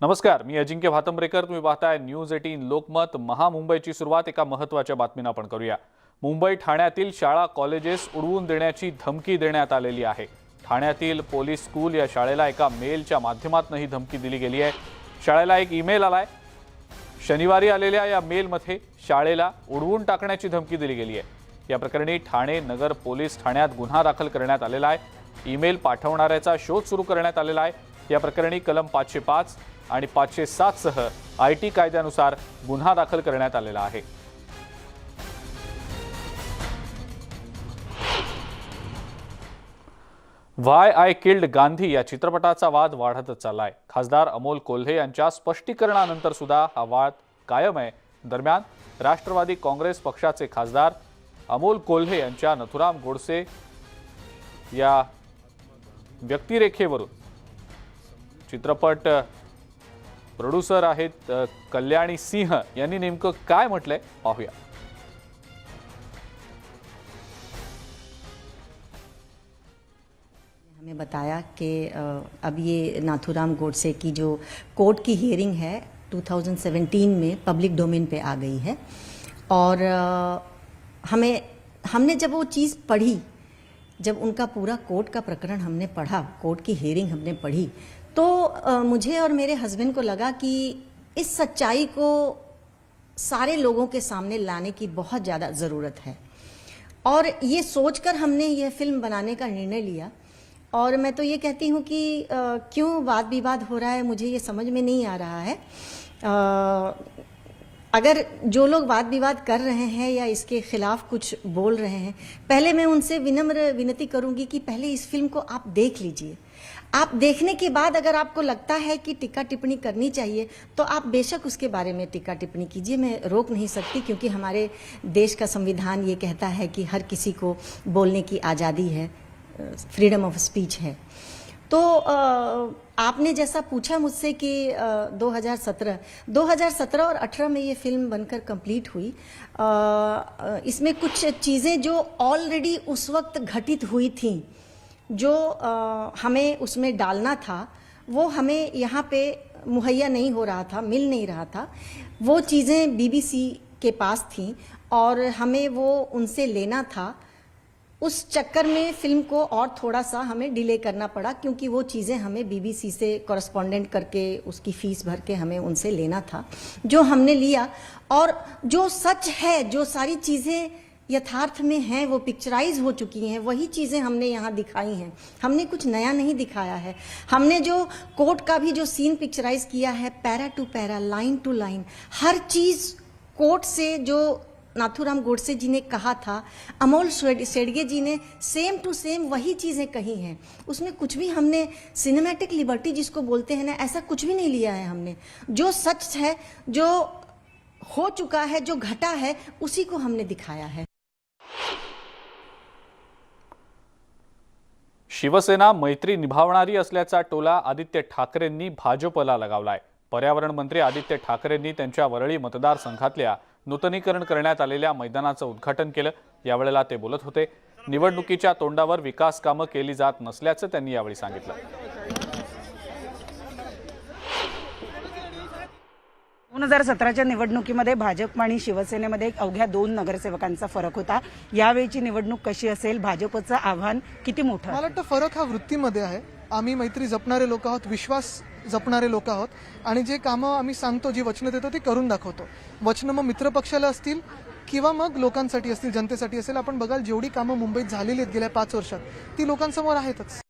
नमस्कार, मी अजिंक्य भातंब्रेकर. तुम्ही पाहताय न्यूज 18 लोकमत. महामुंबईची सुरुवात एका महत्त्वाच्या बातमीने आपण करूया. मुंबई ठाण्यातील शाळा कॉलेजेस उडवून देण्याची धमकी देण्यात आलेली आहे. ठाण्यातील पोलीस स्कूल या शाळेला एका मेलच्या माध्यमातून ही धमकी दिली गेली आहे. शाळेला एक ईमेल आलाय. शनिवारी आलेल्या या मेलमध्ये शाळेला उडवून टाकण्याची धमकी दिली गेली आहे. या प्रकरणी ठाणे नगर पोलीस ठाण्यात गुन्हा दाखल करण्यात आलेला आहे. ईमेल पाठवणाऱ्याचा शोध सुरू करण्यात आलेला आहे. या प्रकरणी कलम 505 आणि 507 सह IT कायद्यानुसार गुन्हा दाखल करण्यात आलेला आहे. व्हाय आय किल्ड गांधी या चित्रपटाचा वाद वाढतच चाललाय. खासदार अमोल कोल्हे यांच्या स्पष्टीकरणानंतर सुद्धा हा वाद कायम आहे. दरम्यान राष्ट्रवादी काँग्रेस पक्षाचे खासदार अमोल कोल्हे यांच्या नथुराम गोडसे या व्यक्तिरेखेवरून चित्रपट प्रोड्यूसर आहेत कल्याणी सिंह यांनी नेमकं काय म्हटलंय पाहूया. हमें बताया कि अब ये नाथूराम गोडसे की जो कोर्ट की हियरिंग है 2017 में पब्लिक डोमेन पे आ गई है और हमने जब वो चीज़ पढ़ी, जब उनका पूरा कोर्ट का प्रकरण हमने पढ़ा, कोर्ट की हियरिंग हमने पढ़ी, तो मुझे और मेरे हस्बैंड को लगा कि इस सच्चाई को सारे लोगों के सामने लाने की बहुत ज़्यादा ज़रूरत है और ये सोचकर हमने यह फिल्म बनाने का निर्णय लिया. और मैं तो ये कहती हूँ कि क्यों वाद विवाद हो रहा है मुझे ये समझ में नहीं आ रहा है. अगर जो लोग वाद विवाद कर रहे हैं या इसके खिलाफ कुछ बोल रहे हैं, पहले मैं उनसे विनम्र विनती करूंगी कि पहले इस फिल्म को आप देख लीजिए. आप देखने के बाद अगर आपको लगता है कि टीका टिप्पणी करनी चाहिए तो आप बेशक उसके बारे में टीका टिप्पणी कीजिए. मैं रोक नहीं सकती क्योंकि हमारे देश का संविधान ये कहता है कि हर किसी को बोलने की आज़ादी है, फ्रीडम ऑफ स्पीच है. तो आपने जैसा पूछा मुझसे कि 2017 और 18 में ये फिल्म बनकर कंप्लीट हुई. इसमें कुछ चीज़ें जो ऑलरेडी उस वक्त घटित हुई थीं, जो हमें उसमें डालना था, वो हमें यहाँ पे मुहैया नहीं हो रहा था, मिल नहीं रहा था. वो चीज़ें BBC के पास थीं और हमें वो उनसे लेना था. उस चक्कर में फिल्म को और थोड़ा सा हमें डिले करना पड़ा क्योंकि वो चीज़ें हमें BBC से कॉरेस्पॉन्डेंट करके उसकी फ़ीस भर के हमें उनसे लेना था, जो हमने लिया. और जो सच है, जो सारी चीज़ें यथार्थ में हैं, वो पिक्चराइज हो चुकी हैं, वही चीज़ें हमने यहाँ दिखाई हैं. हमने कुछ नया नहीं दिखाया है. हमने जो कोर्ट का भी जो सीन पिक्चराइज किया है, para to para, line to line, हर चीज़ कोर्ट से जो नाथूराम गोडसे जी ने कहा था, अमोल शेडगे जी ने सेम टू सेम वही चीज़ें कही हैं. उसमें कुछ भी हमने सिनेमैटिक लिबर्टी जिसको बोलते हैं ना, ऐसा कुछ भी नहीं लिया है. हमने जो सच है, जो हो चुका है, जो घटा है, उसी को हमने दिखाया है. शिवसेना मैत्री निभावणारी असल्याचा टोला आदित्य ठाकरेंनी भाजपला लगावलाय. पर्यावरण मंत्री आदित्य ठाकरेंनी त्यांच्या वरळी मतदारसंघातल्या नूतनीकरण करण्यात आलेल्या मैदानाचं उद्घाटन केलं. यावेळेला ते बोलत होते. निवडणुकीच्या तोंडावर विकास कामं केली जात नसल्याचं त्यांनी यावेळी सांगितलं. 2017च्या निवडणुकीमध्ये भाजप आणि शिवसेनेमध्ये अवघ्या 2 नगरसेवकांचा फरक होता. यावेळीची निवडणूक कशी असेल? भाजपचं आव्हान किती मोठं? मला वाटतं फरक हा वृत्तीमध्ये आहे. आम्ही मैत्री जपणारे लोक आहोत, विश्वास जपणारे लोक आहोत आणि जे कामं आम्ही सांगतो, जी वचनं देतो ती करून दाखवतो. वचनं मग मित्रपक्षाला असतील किंवा मग लोकांसाठी असतील, जनतेसाठी असेल. आपण बघाल जेवढी कामं मुंबईत झालेली आहेत गेल्या 5 वर्षात, ती लोकांसमोर आहेतच.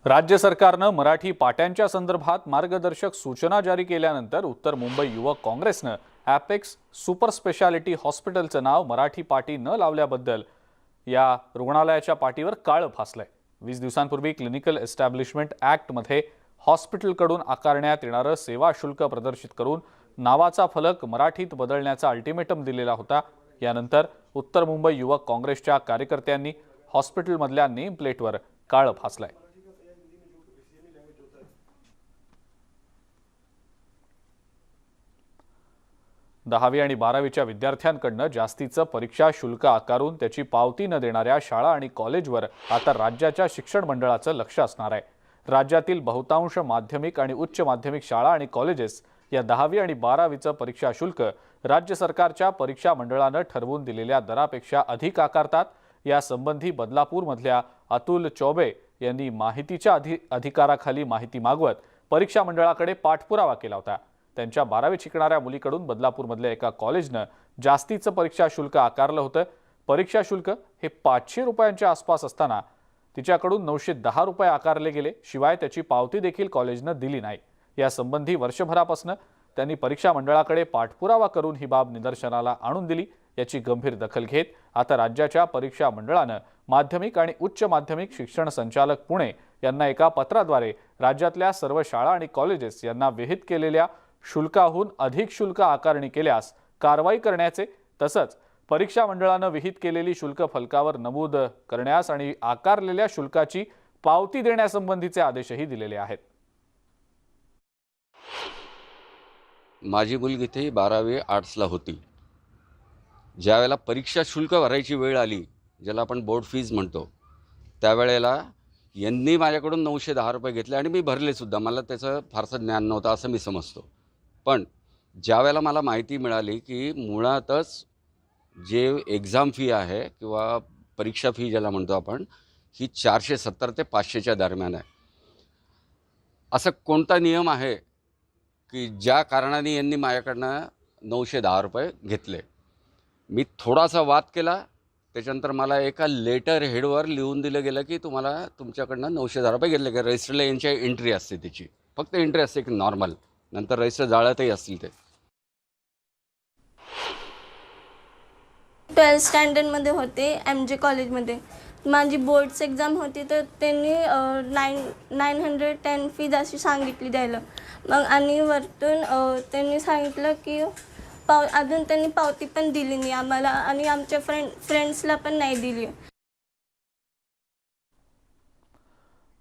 राज्य सरकारनं मराठी पाट्यांच्या संदर्भात मार्गदर्शक सूचना जारी केल्यानंतर उत्तर मुंबई युवक काँग्रेसनं ॲपेक्स सुपर स्पेशालिटी हॉस्पिटलचं नाव मराठी पाटी न लावल्याबद्दल या रुग्णालयाच्या पाटीवर काळं फासलंय. 20 दिवसांपूर्वी क्लिनिकल एस्टॅब्लिशमेंट ॲक्टमध्ये हॉस्पिटलकडून आकारण्यात येणारं सेवा शुल्क प्रदर्शित करून नावाचा फलक मराठीत बदलण्याचा अल्टिमेटम दिलेला होता. यानंतर उत्तर मुंबई युवक काँग्रेसच्या कार्यकर्त्यांनी हॉस्पिटलमधल्या नेम प्लेटवर काळं फासलंय. 10वी आणि 12वीच्या विद्यार्थ्यांकडून जास्तीचं परीक्षा शुल्क आकारून त्याची पावती न देणाऱ्या शाळा आणि कॉलेजवर आता राज्याच्या शिक्षण मंडळाचं लक्ष असणार आहे. राज्यातील बहुतांश माध्यमिक आणि उच्च माध्यमिक शाळा आणि कॉलेजेस या 10वी आणि 12वीचं परीक्षा शुल्क राज्य सरकारच्या परीक्षा मंडळानं ठरवून दिलेल्या दरापेक्षा अधिक आकारतात। यासंबंधी बदलापूरमधल्या अतुल चौबे यांनी माहितीच्या अधिकाराखाली माहिती मागवत परीक्षा मंडळाकडे पाठपुरावा केला होता। त्यांच्या 12वीत शिकणाऱ्या मुलीकडून बदलापूरमधल्या एका कॉलेजनं जास्तीचं परीक्षा शुल्क आकारलं होतं। परीक्षा शुल्क हे 500 रुपयांच्या आसपास असताना तिच्याकडून 910 रुपये आकारले गेले। शिवाय त्याची पावती देखील कॉलेजनं दिली नाही। यासंबंधी वर्षभरापासून त्यांनी परीक्षा मंडळाकडे पाठपुरावा करून ही बाब निदर्शनाला आणून दिली। याची गंभीर दखल घेत आता राज्याच्या परीक्षा मंडळानं माध्यमिक आणि उच्च माध्यमिक शिक्षण संचालक पुणे यांना एका पत्राद्वारे राज्यातल्या सर्व शाळा आणि कॉलेजेस यांना विहित केलेल्या शुल्काहून अधिक शुल्क आकारणी केल्यास कारवाई करण्याचे तसंच परीक्षा मंडळानं विहित केलेली शुल्क फलकावर नमूद करण्यास आणि आकारलेल्या शुल्काची पावती देण्यासंबंधीचे आदेशही दिलेले आहेत। माझी मुलगी ती 12वी आर्ट्सला होती। ज्यावेळेला परीक्षा शुल्क भरायची वेळ आली, ज्याला आपण बोर्ड फीज म्हणतो, त्यावेळेला यांनी माझ्याकडून 910 रुपये घेतले आणि मी भरले सुद्धा। मला त्याचं फारसं ज्ञान नव्हतं असं मी समजतो। पण ज्यावेळेला मला माहिती मिळाली की मुळातच जे एक्झाम फी आहे किंवा परीक्षा फी ज्याला म्हणतो आपण, ही 470 ते 500च्या दरम्यान आहे। असा कोणता नियम आहे की ज्या कारणाने यांनी माझ्याकडनं 910 रुपये घेतले? मी थोडासा वाद केला, त्याच्यानंतर मला एका लेटर हेडवर लिहून दिलं गेलं की तुम्हाला तुमच्याकडनं 910 रुपये घेतले का? रजिस्टरला यांची एंट्री असते, त्याची फक्त एंट्री असते की नॉर्मल, नंतर रजिस्टर जाळ्यातही असतील ते। 12th स्टँडर्डमध्ये होते MJ कॉलेजमध्ये। माझी बोर्ड्स एक्झाम होती तर त्यांनी 910 फीज अशी सांगितली द्यायला। मग आणि वरतून त्यांनी सांगितलं की अजून त्यांनी पावती पण दिली नाही आम्हाला आणि आमच्या फ्रेंड्सला पण नाही दिली।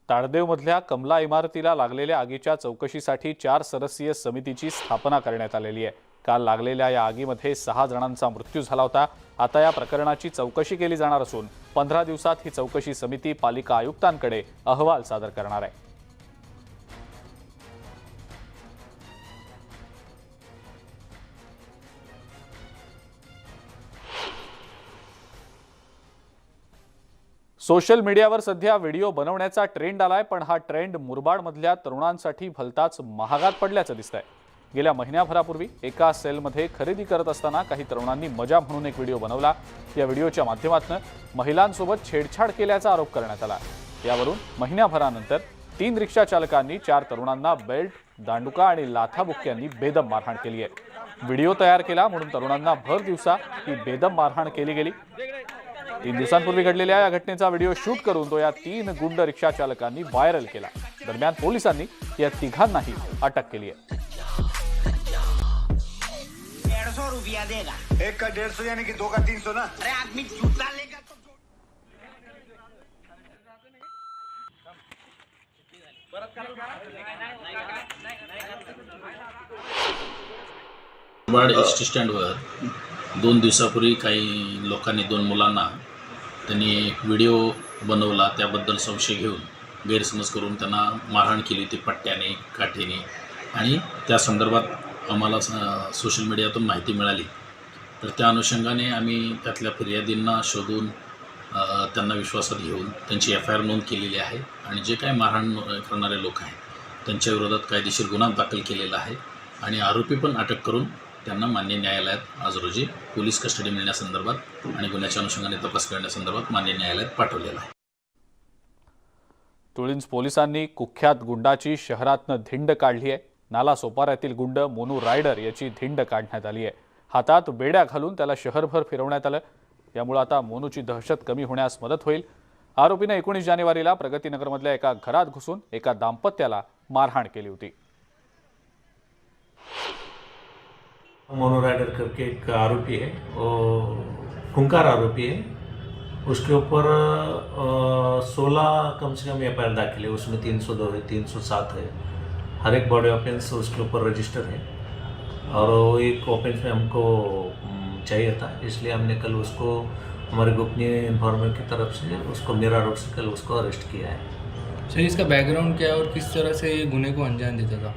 ताडदेवमधल्या कमला इमारतीला लागलेल्या आगीच्या चौकशीसाठी 4 सदस्यीय समितीची स्थापना करण्यात आलेली आहे। काल लागलेल्या या आगीमध्ये 6 जणांचा मृत्यू झाला होता। आता या प्रकरणाची चौकशी केली जाणार असून 15 दिवसात ही चौकशी समिती पालिका आयुक्तांकडे अहवाल सादर करणार आहे। सोशल मीडियावर सध्या व्हिडिओ बनवण्याचा ट्रेंड आलाय, पण हा ट्रेंड मुरबाडमधल्या तरुणांसाठी भलताच महागात पडल्याचं दिसतंय। गेल्या महिन्याभरापूर्वी एका सेलमध्ये खरेदी करत असताना काही तरुणांनी मजा म्हणून एक व्हिडिओ बनवला। या व्हिडिओच्या माध्यमातून महिलांसोबत छेडछाड केल्याचा आरोप करण्यात आला। यावरून महिन्याभरानंतर 3 रिक्षा चालकांनी 4 तरुणांना बेल्ट, दांडुका आणि लाथाबुक्क्यांनी बेदम मारहाण केली आहे। व्हिडिओ तयार केला म्हणून तरुणांना भर दिवसा ही बेदम मारहाण केली गेली। 3 दिवसांपूर्वी घडलेल्या या घटनेचा व्हिडिओ शूट करून तो या 3 गुंड रिक्षा चालकांनी व्हायरल केला। दरम्यान पोलिसांनी या तिघांनाही अटक केली आहे। 150 रुपया देगा। एक का 150 यानी कि 2 का 300 ना। अरे आदमी जूता लेगा तो मुरबाड एस टी स्टँडवर 2 दिवसापूर्वी काही लोकांनी 2 मुलांना त्यांनी व्हिडिओ बनवला, त्याबद्दल संशय घेऊन गैरसमज करून त्यांना मारहाण केली होती पट्ट्याने, काठीने। आणि त्या संदर्भात आम्हाला सोशल मीडियातून माहिती मिळाली, तर त्या अनुषंगाने आम्ही त्यातल्या फिर्यादींना शोधून त्यांना विश्वासात घेऊन त्यांची FIR नोंद केलेली आहे आणि जे काही मारहाण करणारे लोक आहेत त्यांच्या विरोधात कायदेशीर गुन्हा दाखल केलेला आहे आणि आरोपी पण अटक करून त्यांना मान्य न्यायालयात आज रोजी पोलीस कस्टडी मिळण्यासंदर्भात आणि गुन्ह्याच्या अनुषंगाने तपास करण्यासंदर्भात मान्य न्यायालयात पाठवलेला आहे। तुळींज पोलिसांनी कुख्यात गुंडाची शहरातनं धिंड काढली आहे। नाला सोपाऱ्यातील गुंड मोनू रायडर याची धिंड काढण्यात आली आहे। हातात बेड्या घालून त्याला शहरभर फिरवण्यात आलं। यामुळे आता मोनूची दहशत कमी होण्यास मदत होईल। आरोपीने 19 जानेवारीला प्रगतीनगरमधल्या एका घरात घुसून एका दाम्पत्याला मारहाण केली होती। मोनू राइडर करके एक आरोपी है, वो खूंखार आरोपी है। उसके ऊपर 16 कम से कम FIR दाखिल है। उसमें 302 है, 307 है। हर एक बॉडी ऑफेंस उसके ऊपर रजिस्टर है और वो एक ऑफेंस में हमको चाहिए था, इसलिए हमने कल उसको हमारे गोपनीय इन्फॉर्मर की तरफ से उसको मीरा रोड से कल उसको अरेस्ट किया है। सर इसका बैकग्राउंड क्या है और किस तरह से ये गुने को अंजाम देता था?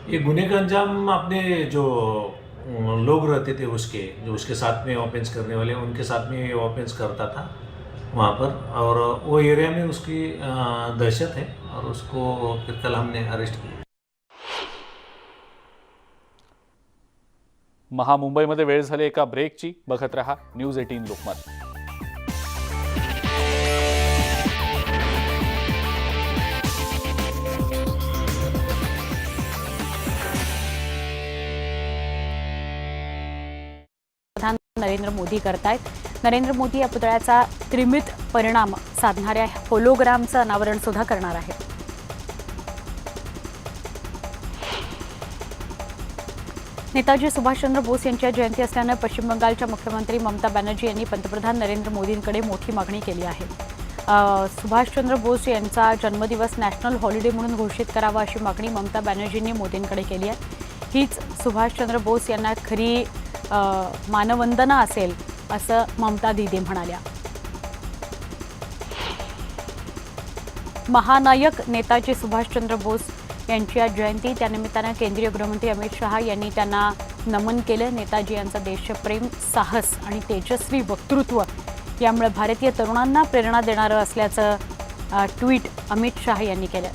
ये गुने का अंजाम अपने जो लोग रहते थे उसके जो उसके साथ में ऑफेंस करने वाले उनके साथ में ये ऑफेंस करता था वहाँ पर, और वो एरिया में उसकी दहशत है और उसको फिर कल हमने अरेस्ट किया। महामुंबईमध्ये वेळ झाली एका ब्रेकची. बघत रहा न्यूज 18 लोकमत. प्रधान नरेंद्र मोदी करतायत. नरेंद्र मोदी या पुतळ्याचा त्रिमित परिणाम साधणाऱ्या होलोग्रामचं अनावरण सुद्धा करणार आहे. नेताजी सुभाषचंद्र बोस यांच्या जयंती असल्यानं पश्चिम बंगालच्या मुख्यमंत्री ममता बॅनर्जी यांनी पंतप्रधान नरेंद्र मोदींकडे मोठी मागणी केली आहे. सुभाषचंद्र बोस यांचा जन्मदिवस नॅशनल हॉलिडे म्हणून घोषित करावा अशी मागणी ममता बॅनर्जींनी मोदींकडे केली आहे. हीच सुभाषचंद्र बोस यांना खरी मानवंदना असेल असं ममता दीदी म्हणाल्या. महानायक नेताजी सुभाषचंद्र बोस यांची आज जयंती, त्यानिमित्तानं केंद्रीय गृहमंत्री अमित शहा यांनी त्यांना नमन केलं. नेताजी यांचा देशप्रेम, साहस आणि तेजस्वी वक्तृत्व यामुळे भारतीय तरुणांना प्रेरणा देणारं असल्याचं ट्विट अमित शहा यांनी केलं.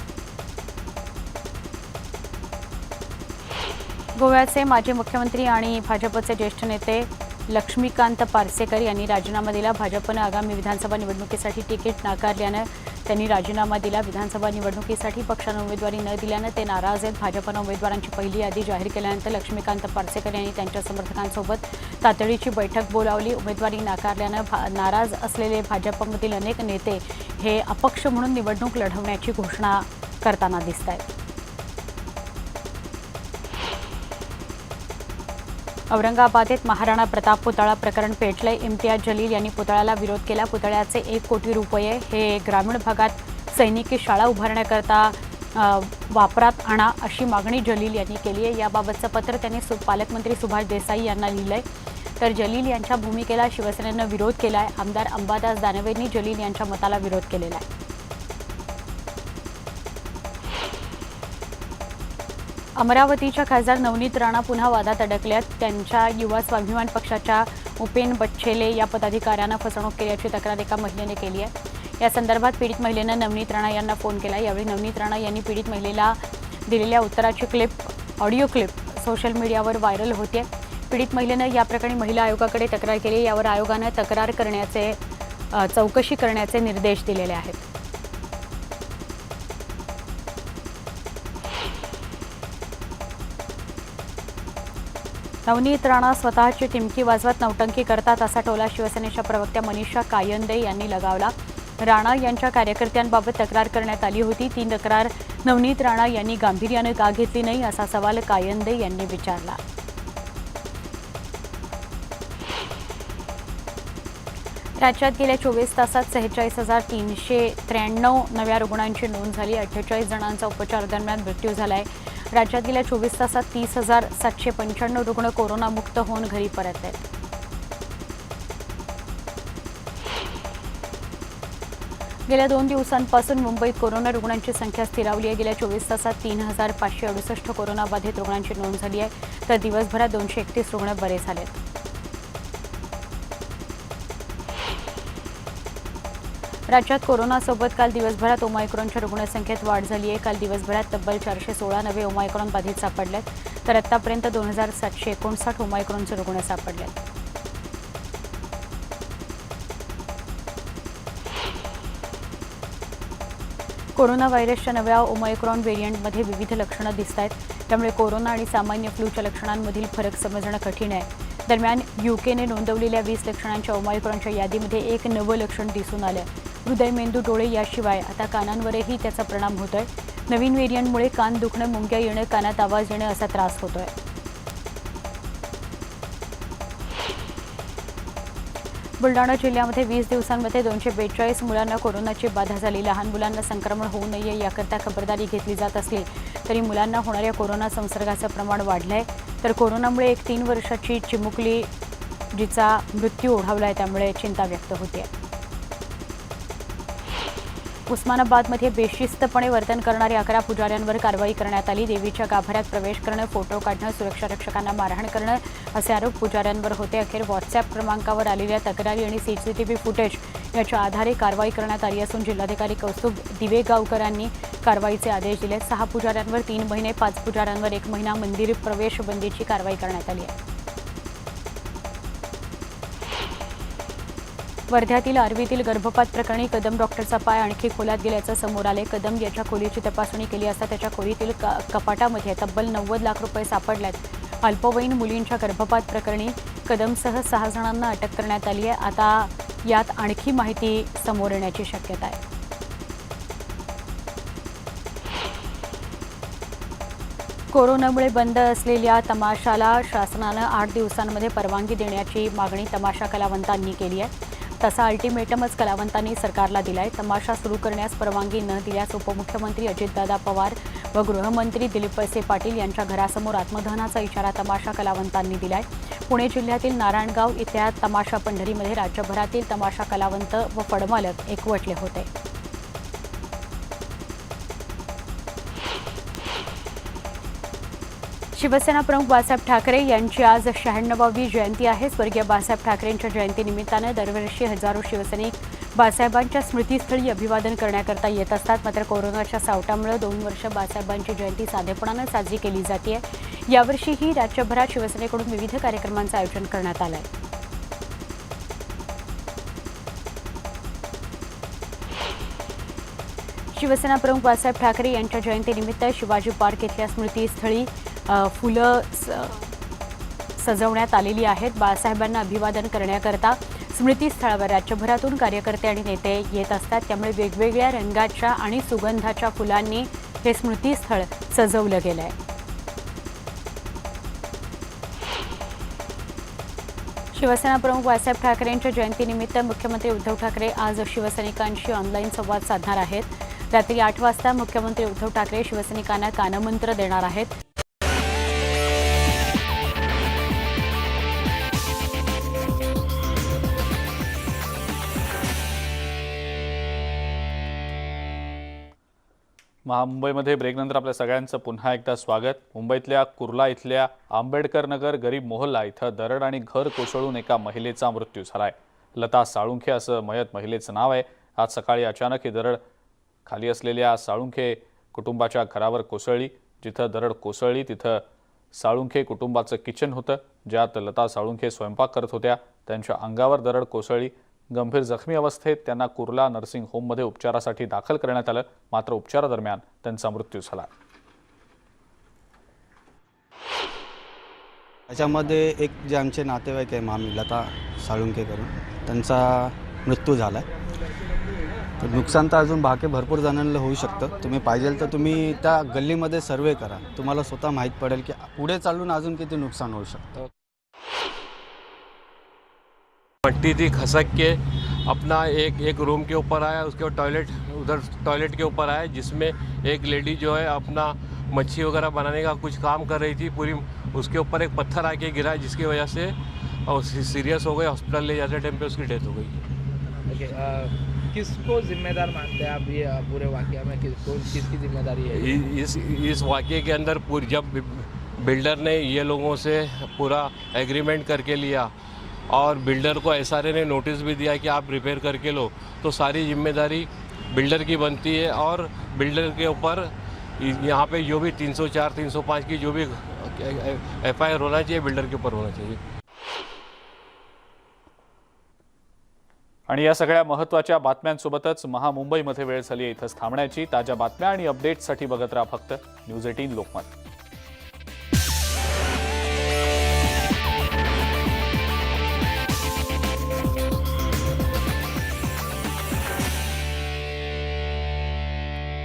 गोव्याचे माजी मुख्यमंत्री आणि भाजपचे ज्येष्ठ नेते लक्ष्मीकांत पार्सेकर यांनी राजीनामा दिला. भाजपनं आगामी विधानसभा निवडणुकीसाठी तिकीट नाकारल्यानं त्यांनी राजीनामा दिला. विधानसभा निवडणुकीसाठी पक्षानं उमेदवारी न दिल्यानं ते नाराज आहेत. भाजपनं उमेदवारांची पहिली यादी जाहीर केल्यानंतर लक्ष्मीकांत पार्सेकर यांनी त्यांच्या समर्थकांसोबत तातडीची बैठक बोलावली. उमेदवारी नाकारल्यानं नाराज असलेले भाजपमधील अनेक नेते हे अपक्ष म्हणून निवडणूक लढवण्याची घोषणा करताना दिसत आहेत. औरंगाबादेत महाराणा प्रताप पुतळा प्रकरण पेटलंय. इम्तियाज जलील यांनी पुतळ्याला विरोध केला. पुतळ्याचे 1 कोटी रुपये हे ग्रामीण भागात सैनिकी शाळा उभारण्याकरता वापरात आणा अशी मागणी जलील यांनी केली आहे. याबाबतचं पत्र त्यांनी पालकमंत्री सुभाष देसाई यांना लिहिलंय. तर जलील यांच्या भूमिकेला शिवसेनेनं विरोध केला आहे. आमदार अंबादास दानवेंनी जलील यांच्या मताला विरोध केलेला आहे. अमरावतीच्या खासदार नवनीत राणा पुन्हा वादात अडकल्यात. त्यांच्या युवा स्वाभिमान पक्षाच्या उपेन बच्छेले या पदाधिकाऱ्यांना फसवणूक केल्याची तक्रार एका महिलेने केली आहे. या संदर्भात पीडित महिलेनं नवनीत राणा यांना फोन केला. यावेळी नवनीत राणा यांनी पीडित महिलेला दिलेल्या उत्तराची ऑडिओ क्लिप सोशल मीडियावर व्हायरल होते. पीडित महिलेनं या प्रकरणी महिला आयोगाकडे तक्रार केली. यावर आयोगानं चौकशी करण्याचे निर्देश दिलेले आहेत. नवनीत राणा स्वतःची टिमकी वाजवत नौटंकी करतात असा टोला शिवसेनेच्या प्रवक्त्या मनीषा कायंदे यांनी लगावला. राणा यांच्या कार्यकर्त्यांबाबत तक्रार करण्यात आली होती. ती तक्रार नवनीत राणा यांनी गांभीर्यानं का घेतली नाही असा सवाल कायंदे यांनी विचारला. राज्यात गेल्या 24 तासात 46,393 नव्या रुग्णांची नोंद झाली. 48 जणांचा उपचारादरम्यान मृत्यू झाला आहे. राज्यात गेल्या 24 तासात 30,795 रुग्ण कोरोनामुक्त होऊन घरी परत आहेत. गेल्या 2 दिवसांपासून मुंबईत कोरोना रुग्णांची संख्या स्थिरावली आहे. गेल्या 24 तासात 3,568 कोरोनाबाधित रुग्णांची नोंद झाली आहे. तर दिवसभरात 231 रुग्ण बरे झालेत. राज्यात कोरोनासोबत काल दिवसभरात ओमायक्रॉनच्या रुग्णसंख्येत वाढ झाली आहे. काल दिवसभरात तब्बल 416 नवे ओमायक्रॉन बाधित सापडलेत. तर आतापर्यंत 2,759 ओमायक्रॉनचे रुग्ण सापडलेत. कोरोना व्हायरसच्या नव्या ओमायक्रॉन व्हेरियंटमध्ये विविध लक्षणं दिसत आहेत. त्यामुळे कोरोना आणि सामान्य फ्लूच्या लक्षणांमधील फरक समजणं कठीण आहे. दरम्यान यूकेने नोंदवलेल्या 20 लक्षणांच्या ओमायक्रॉनच्या यादीमध्ये एक नवं लक्षण दिसून आलं. हृदय, मेंदू, डोळे याशिवाय आता कानांवरही त्याचा परिणाम होतोय. नवीन व्हेरियंटमुळे कान दुखणं, मुंग्या येणं, कानात आवाज येणं असा त्रास होतोय. बुलढाणा जिल्ह्यामध्ये 20 दिवसांमध्ये 242 मुलांना कोरोनाची बाधा झाली. लहान मुलांना संक्रमण होऊ नये याकरता खबरदारी घेतली जात असली तरी मुलांना होणाऱ्या कोरोना संसर्गाचं प्रमाण वाढलंय. तर कोरोनामुळे एक 3 वर्षाची चिमुकली जिचा मृत्यू ओढावलाय त्यामुळे चिंता व्यक्त होते. उस्मानाबादमध्ये बेशिस्तपणे वर्तन करणाऱ्या 11 पुजाऱ्यांवर कारवाई करण्यात आली. देवीच्या गाभाऱ्यात प्रवेश करणं, फोटो काढणं, सुरक्षा रक्षकांना मारहाण करणं असे आरोप पुजाऱ्यांवर होते. अखेर व्हॉट्सअॅप क्रमांकावर आलेल्या तक्रारी आणि सीसीटीव्ही फुटेज याच्या आधारे कारवाई करण्यात आली असून जिल्हाधिकारी कौस्तुभ दिवेगावकरांनी कारवाईचे आदेश दिले. 6 पुजाऱ्यांवर 3 महिने, 5 पुजाऱ्यांवर 1 महिना मंदिर प्रवेश बंदीची कारवाई करण्यात आली आहे. वर्ध्यातील आर्वीतील गर्भपात प्रकरणी कदम डॉक्टरचा पाय आणखी खोलात गेल्याचं समोर आले. कदम याच्या खोलीची तपासणी केली असता त्याच्या खोलीतील कपाटामध्ये तब्बल 90 लाख रुपये सापडल्यात. अल्पवयीन मुलींच्या गर्भपात प्रकरणी कदमसह 6 जणांना अटक करण्यात आली आहे. आता यात आणखी माहिती समोर येण्याची शक्यता आहे. कोरोनामुळे बंद असलेल्या तमाशाला शासनानं 8 दिवसांमध्ये परवानगी देण्याची मागणी तमाशा कलावंतांनी केली आहे. तसा अल्टिमेटमच कलावंतांनी सरकारला दिलाय. तमाशा सुरू करण्यास परवानगी न दिल्यास उपमुख्यमंत्री अजितदादा पवार व गृहमंत्री दिलीप वळसे पाटील यांच्या घरासमोर आत्मदहनाचा इशारा तमाशा कलावंतांनी दिलाय. पुणे जिल्ह्यातील नारायणगाव इथल्या तमाशा पंढरीमध्ये राज्यभरातील तमाशा कलावंत व फडमालक एकवटले होते. शिवसेना प्रमुख बाळासाहेब ठाकरे यांची आज 96वी जयंती आहे. स्वर्गीय बाळासाहेब ठाकरेंच्या जयंतीनिमित्तानं दरवर्षी हजारो शिवसैनिक बाळासाहेबांच्या स्मृतीस्थळी अभिवादन करण्याकरता येत असतात. मात्र कोरोनाच्या सावटामुळे 2 वर्ष बाळासाहेबांची जयंती साधेपणानं साजरी केली जाते. यावर्षीही राज्यभरात शिवसेनेकडून विविध कार्यक्रमांचं आयोजन करण्यात आलं आहे. शिवसेना प्रमुख बाळासाहेब ठाकरे यांच्या जयंतीनिमित्त शिवाजी पार्क इथल्या स्मृतीस्थळी फुलं सजवण्यात आलेली आहेत. बाळासाहेबांना अभिवादन करण्याकरता स्मृतीस्थळावर राज्यभरातून कार्यकर्ते आणि नेते येत असतात. त्यामुळे वेगवेगळ्या रंगाच्या आणि सुगंधाच्या फुलांनी हे स्मृतीस्थळ सजवलं गेलं आहे. शिवसेना प्रमुख बाळासाहेब ठाकरेंच्या जयंतीनिमित्त मुख्यमंत्री उद्धव ठाकरे आज शिवसैनिकांशी ऑनलाईन संवाद साधणार आहेत. रात्री 8 वाजता मुख्यमंत्री उद्धव ठाकरे शिवसैनिकांना कानमंत्र देणार आहेत. मुंबईमध्ये ब्रेकनंतर आपल्या सगळ्यांचं पुन्हा एकदा स्वागत. मुंबईतल्या कुर्ला इथल्या आंबेडकर नगर गरीब मोहल्ला इथं दरड आणि घर कोसळून एका महिलेचा मृत्यू झालाय. लता साळुंखे असं मयत महिलेचं नाव आहे. आज सकाळी अचानक ही दरड खाली असलेल्या साळुंखे कुटुंबाच्या घरावर कोसळली. जिथं दरड कोसळली तिथं साळुंखे कुटुंबाचं किचन होतं, ज्यात लता साळुंखे स्वयंपाक करत होत्या. त्यांच्या अंगावर दरड कोसळली. गंभीर जखमी अवस्थेत त्यांना कुर्ला नर्सिंग होममध्ये उपचारासाठी दाखल करण्यात आलं. मात्र उपचारादरम्यान त्यांचा मृत्यू झाला. त्याच्यामध्ये एक जे आमचे नातेवाईक आहे मामी लता साळुंखे करून त्यांचा मृत्यू झाला आहे. तर नुकसान तर अजून बाकी भरपूर जणांना होऊ शकतं. तुम्ही पाहिजे तर तुम्ही त्या गल्लीमध्ये सर्वे करा, तुम्हाला स्वतः माहीत पडेल की पुढे चालून अजून किती नुकसान होऊ शकतं. मट्टी थी खसक के अपना एक रूम के ऊपर आया, उसके बाद टॉयलेट के ऊपर आया, जिसमें एक लेडी जो है अपना मच्छी वगैरह बनाने का कुछ काम कर रही थी. पूरी उसके ऊपर एक पत्थर आके गिरा जिसकी वजह से और सीरियस हो गए. हॉस्पिटल ले जाते टाइम पे उसकी डेथ हो गई. किसको जिम्मेदार मानते हैं आप ये पूरे वाकया में? किसकी जिम्मेदारी है इस वाकये के अंदर? जब बिल्डर ने ये लोगों से पूरा एग्रीमेंट करके लिया और बिल्डर को एसआरए ने नोटिस भी दिया कि आप रिपेयर करके लो, तो सारी जिम्मेदारी बिल्डर की बनती है. और बिल्डर के ऊपर यहाँ पे जो भी 304, 305 की जो भी FIR होना चाहिए बिल्डर के ऊपर होना चाहिए. आणि या सगळ्या महत्त्वाच्या बातम्यांसोबतच महामुंबईमध्ये वेळ झाली आहे इथंच थांबण्याची. ताज्या बातम्या आणि अपडेट्ससाठी बघत राहा फक्त न्यूज 18 लोकमत.